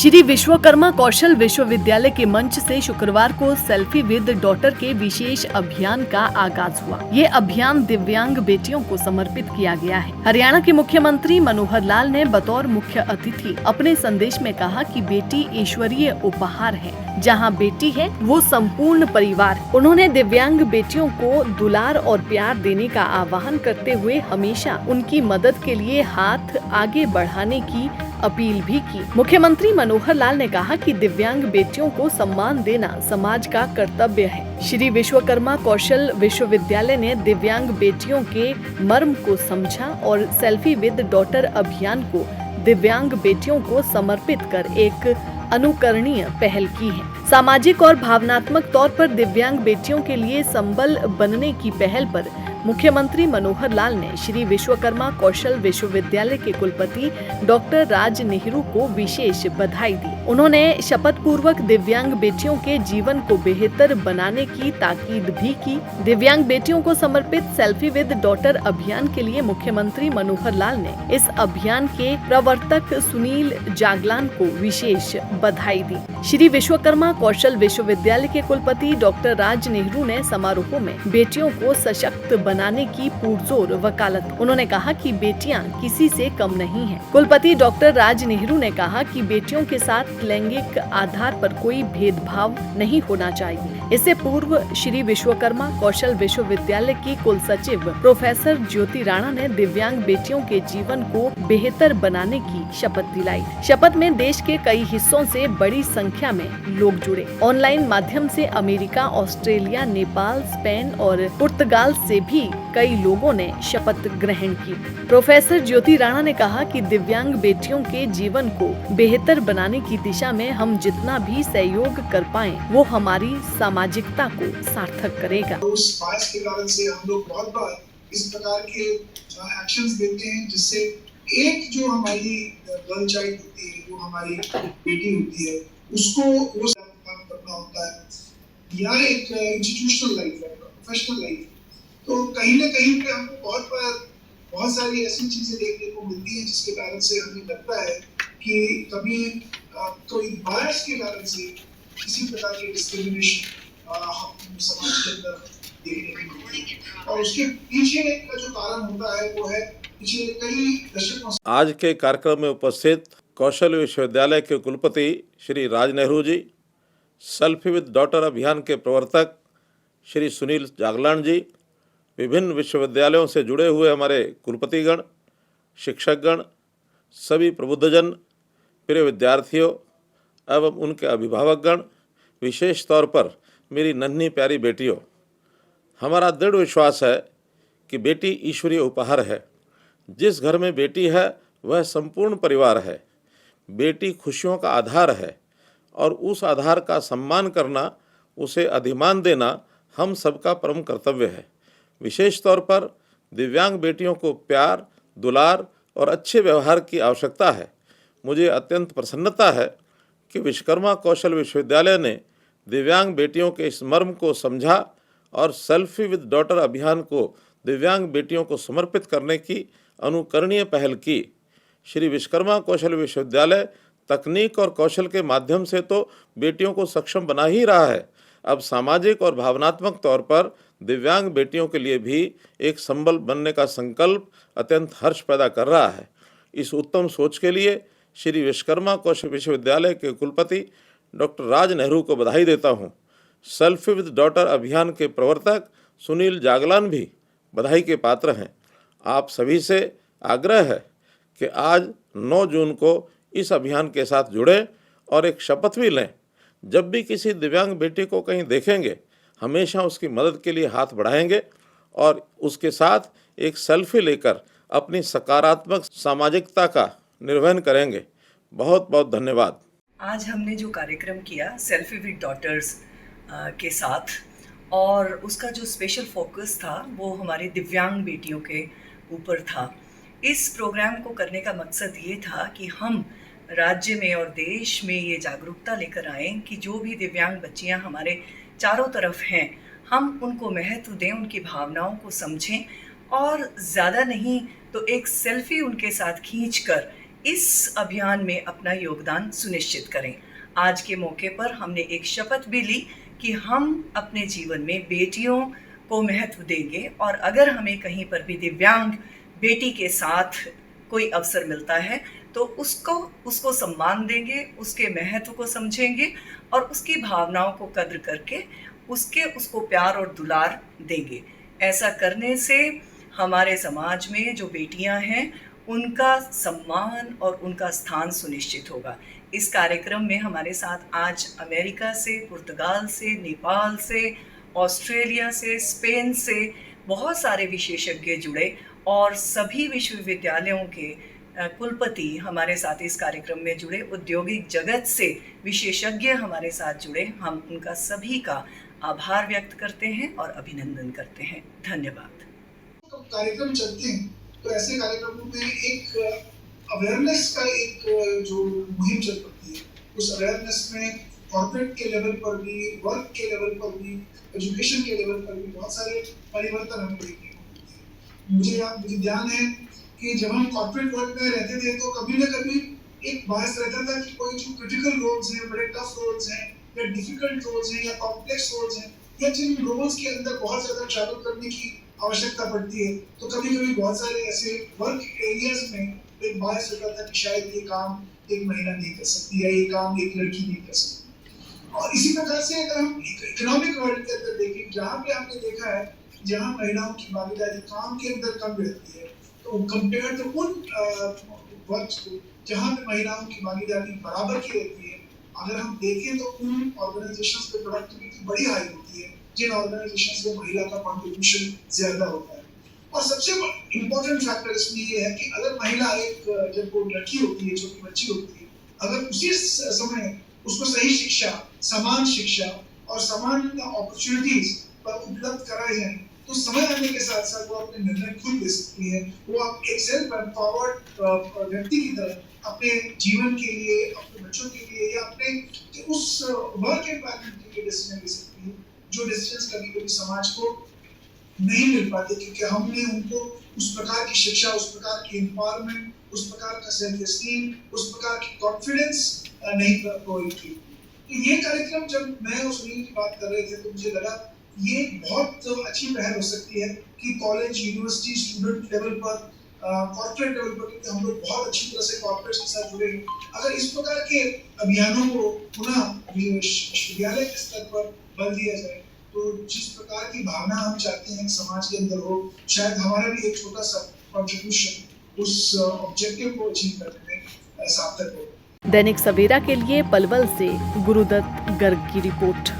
श्री विश्वकर्मा कौशल विश्वविद्यालय के मंच से शुक्रवार को सेल्फी विद डॉटर के विशेष अभियान का आगाज हुआ। ये अभियान दिव्यांग बेटियों को समर्पित किया गया है। हरियाणा के मुख्यमंत्री मनोहर लाल ने बतौर मुख्य अतिथि अपने संदेश में कहा कि बेटी ईश्वरीय उपहार है, जहां बेटी है वो संपूर्ण परिवार। उन्होंने दिव्यांग बेटियों को दुलार और प्यार देने का आह्वान करते हुए हमेशा उनकी मदद के लिए हाथ आगे बढ़ाने की अपील भी की। मुख्यमंत्री मनोहर लाल ने कहा कि दिव्यांग बेटियों को सम्मान देना समाज का कर्तव्य है। श्री विश्वकर्मा कौशल विश्वविद्यालय ने दिव्यांग बेटियों के मर्म को समझा और सेल्फी विद डॉटर अभियान को दिव्यांग बेटियों को समर्पित कर एक अनुकरणीय पहल की है। सामाजिक और भावनात्मक तौर पर दिव्यांग बेटियों के लिए संबल बनने की पहल पर मुख्यमंत्री मनोहर लाल ने श्री विश्वकर्मा कौशल विश्वविद्यालय के कुलपति डॉक्टर राज नेहरू को विशेष बधाई दी। उन्होंने शपथ पूर्वक दिव्यांग बेटियों के जीवन को बेहतर बनाने की ताकीद भी की। दिव्यांग बेटियों को समर्पित सेल्फी विद डॉटर अभियान के लिए मुख्यमंत्री मनोहर लाल ने इस अभियान के प्रवर्तक सुनील जागलान को विशेष बधाई दी। श्री विश्वकर्मा कौशल विश्वविद्यालय के कुलपति डॉक्टर राज नेहरू ने समारोह में बेटियों को सशक्त बनाने की पुरजोर वकालत। उन्होंने कहा कि बेटियां किसी से कम नहीं हैं। कुलपति डॉक्टर राज नेहरू ने कहा कि बेटियों के साथ लैंगिक आधार पर कोई भेदभाव नहीं होना चाहिए। इससे पूर्व श्री विश्वकर्मा कौशल विश्वविद्यालय की कुल सचिव प्रोफेसर ज्योति राणा ने दिव्यांग बेटियों के जीवन को बेहतर बनाने की शपथ दिलाई। शपथ में देश के कई हिस्सों से बड़ी संख्या में लोग जुड़े। ऑनलाइन माध्यम से अमेरिका, ऑस्ट्रेलिया, नेपाल, स्पेन और पुर्तगाल से भी कई लोगों ने शपथ ग्रहण की। प्रोफेसर ज्योति राणा ने कहा कि दिव्यांग बेटियों के जीवन को बेहतर बनाने की दिशा में हम जितना भी सहयोग कर पाएं, वो हमारी सामाजिकता को सार्थक करेगा। उस बात के कारण से हम लोग बहुत बार इस प्रकार के एक्शंस देते हैं, जिससे एक जो हमारी गर्ल चाइल्ड होती है, जो हमारी बेटी होती है, उसको वो काम करना होता है, या एक इंस्टीट्यूशनल लाइफ है, प्रोफेशनल लाइफ। तो कहीं ना कहीं पे हमको बहुत सारी ऐसी चीजें देखने को मिलती हैं, जिसके कारण से हमें लगता है कि कभी कोई बायस के कारण से किसी प्रकार की डिस्क्रिमिनेशन हम समाज के अंदर देखने को मिलती है। और उसके पीछे का जो कारण होता है वो है पिछले कई दशकों से। आज के कार्यक्रम में उपस्थित कौशल विश्वविद्यालय के कुलपति Shri Raj Nehru ji, selfie with daughter अभियान के प्रवर्तक श्री सुनील जागलान जी, विभिन्न विश्वविद्यालयों से जुड़े हुए हमारे कुलपतिगण, शिक्षकगण, सभी प्रबुद्धजन, प्रिय विद्यार्थियों एवं उनके अभिभावकगण, विशेष तौर पर मेरी नन्ही प्यारी बेटियों, हमारा दृढ़ विश्वास है कि बेटी ईश्वरीय उपहार है। जिस घर में बेटी है वह संपूर्ण परिवार है। बेटी खुशियों का आधार है और उस आधार का सम्मान करना, उसे अधिमान देना हम सबका परम कर्तव्य है। विशेष तौर पर दिव्यांग बेटियों को प्यार, दुलार और अच्छे व्यवहार की आवश्यकता है। मुझे अत्यंत प्रसन्नता है कि विश्वकर्मा कौशल विश्वविद्यालय ने दिव्यांग बेटियों के इस मर्म को समझा और सेल्फी विद डॉटर अभियान को दिव्यांग बेटियों को समर्पित करने की अनुकरणीय पहल की। श्री विश्वकर्मा कौशल विश्वविद्यालय तकनीक और कौशल के माध्यम से तो बेटियों को सक्षम बना ही रहा है, अब सामाजिक और भावनात्मक तौर पर दिव्यांग बेटियों के लिए भी एक संबल बनने का संकल्प अत्यंत हर्ष पैदा कर रहा है। इस उत्तम सोच के लिए श्री विश्वकर्मा कौशल विश्वविद्यालय के कुलपति डॉक्टर राज नेहरू को बधाई देता हूँ। सेल्फी विद डॉटर अभियान के प्रवर्तक सुनील जागलान भी बधाई के पात्र हैं। आप सभी से आग्रह है कि आज 9 जून को इस अभियान के साथ जुड़ें और एक शपथ भी लें। जब भी किसी दिव्यांग बेटी को कहीं देखेंगे, हमेशा उसकी मदद के लिए हाथ बढ़ाएंगे और उसके साथ एक सेल्फी लेकर अपनी सकारात्मक सामाजिकता का निर्वहन करेंगे। बहुत बहुत धन्यवाद। आज हमने जो कार्यक्रम किया सेल्फी विद डॉटर्स के साथ, और उसका जो स्पेशल फोकस था वो हमारी दिव्यांग बेटियों के ऊपर था। इस प्रोग्राम को करने का मकसद ये था कि हम राज्य में और देश में ये जागरूकता लेकर आएँ कि जो भी दिव्यांग बच्चियां हमारे चारों तरफ हैं, हम उनको महत्व दें, उनकी भावनाओं को समझें और ज़्यादा नहीं तो एक सेल्फी उनके साथ खींचकर इस अभियान में अपना योगदान सुनिश्चित करें। आज के मौके पर हमने एक शपथ भी ली कि हम अपने जीवन में बेटियों को महत्व देंगे और अगर हमें कहीं पर भी दिव्यांग बेटी के साथ कोई अवसर मिलता है तो उसको सम्मान देंगे, उसके महत्व को समझेंगे और उसकी भावनाओं को कद्र करके उसको प्यार और दुलार देंगे। ऐसा करने से हमारे समाज में जो बेटियां हैं उनका सम्मान और उनका स्थान सुनिश्चित होगा। इस कार्यक्रम में हमारे साथ आज अमेरिका से, पुर्तगाल से, नेपाल से, ऑस्ट्रेलिया से, स्पेन से बहुत सारे विशेषज्ञ जुड़े और सभी विश्वविद्यालयों के कुलपति हमारे साथ इस कार्यक्रम में जुड़े, औद्योगिक जगत से विशेषज्ञ हमारे साथ जुड़े। हम उनका सभी का आभार व्यक्त करते हैं और अभिनंदन करते हैं। धन्यवाद। तो कार्यक्रम चलते हैं तो ऐसे कार्यक्रमों में एक अवेयरनेस का एक जो मुहिम चल पड़ती है, उस अवेयरनेस में कॉर्पोरेट के लेवल पर भी, वर्क के लेवल पर भी, एजुकेशन के लेवल पर भी बहुत सारे परिवर्तन हमें देखने को मिलते हैं। मुझे ध्यान है कि जब हम कॉर्पोरेट वर्ल्ड में रहते थे तो कभी न कभी एक बायस रहता था कि कोई जो क्रिटिकल रोल्स हैं, बड़े टफ रोल्स हैं या डिफिकल्ट रोल्स हैं या कॉम्प्लेक्स रोल्स हैं या जिन रोल्स के अंदर बहुत ज़्यादा ट्रैवल करने की आवश्यकता पड़ती है, तो कभी कभी बहुत सारे ऐसे वर्क एरियाज में एक बायस रहता था कि शायद ये काम एक महिला नहीं कर सकती या ये काम एक लड़की नहीं कर सकती। और इसी प्रकार से अगर हम इकोनॉमिक वर्ल्ड के अंदर देखें, जहाँ पे आपने देखा है जहाँ महिलाओं की भागीदारी काम के अंदर कम रहती है, तो कंपेयर टू उन वर्क को जहाँ पे महिलाओं की भागीदारी बराबर की रहती है, अगर हम देखें तो उन ऑर्गेनाइजेशंस पे प्रोडक्टिविटी बड़ी हाई होती है जिन ऑर्गेनाइजेशंस में महिला का कंट्रीब्यूशन ज्यादा होता है। और सबसे इम्पोर्टेंट फैक्टर इसमें ये है कि अगर महिला जब वो लड़की होती है, छोटी बच्ची होती है, अगर उसी समय उसको सही शिक्षा, समान शिक्षा और समान अपॉर्चुनिटीज उपलब्ध कराए जाए तो समय आने के साथ साथ वो अपने निर्णय खुद ले सकती है। वो एक सेल्फ एम्पावर्ड व्यक्ति की तरह अपने जीवन के लिए, अपने बच्चों के लिए या अपने उस वर्क एनवायरनमेंट के लिए डिसीजन ले सकती है, जो डिसीजंस कभी कभी समाज को नहीं मिल पाते क्योंकि हमने उनको उस प्रकार की शिक्षा, उस प्रकार की एम्पावरमेंट, उस प्रकार का सेल्फ एस्टीम, उस प्रकार की कॉन्फिडेंस नहीं प्रोवाइड की। तो ये कार्यक्रम जब मैं और सुनील की बात कर रहे थे तो मुझे लगा ये बहुत अच्छी पहल हो सकती है कि कॉलेज, यूनिवर्सिटी, स्टूडेंट लेवल पर, कॉर्पोरेट लेवल पर, क्योंकि हम लोग बहुत अच्छी तरह से कॉर्पोरेट के साथ जुड़े हैं, अगर इस प्रकार के अभियानों को पुनः विश्वविद्यालय के स्तर पर बल दिया जाए तो जिस प्रकार की भावना हम चाहते हैं समाज के अंदर हो, शायद हमारा भी एक छोटा सा कंट्रीब्यूशन उस ऑब्जेक्टिव को अचीव करने में सार्थक हो। दैनिक सवेरा के लिए पलवल से गुरुदत्त गर्ग की रिपोर्ट।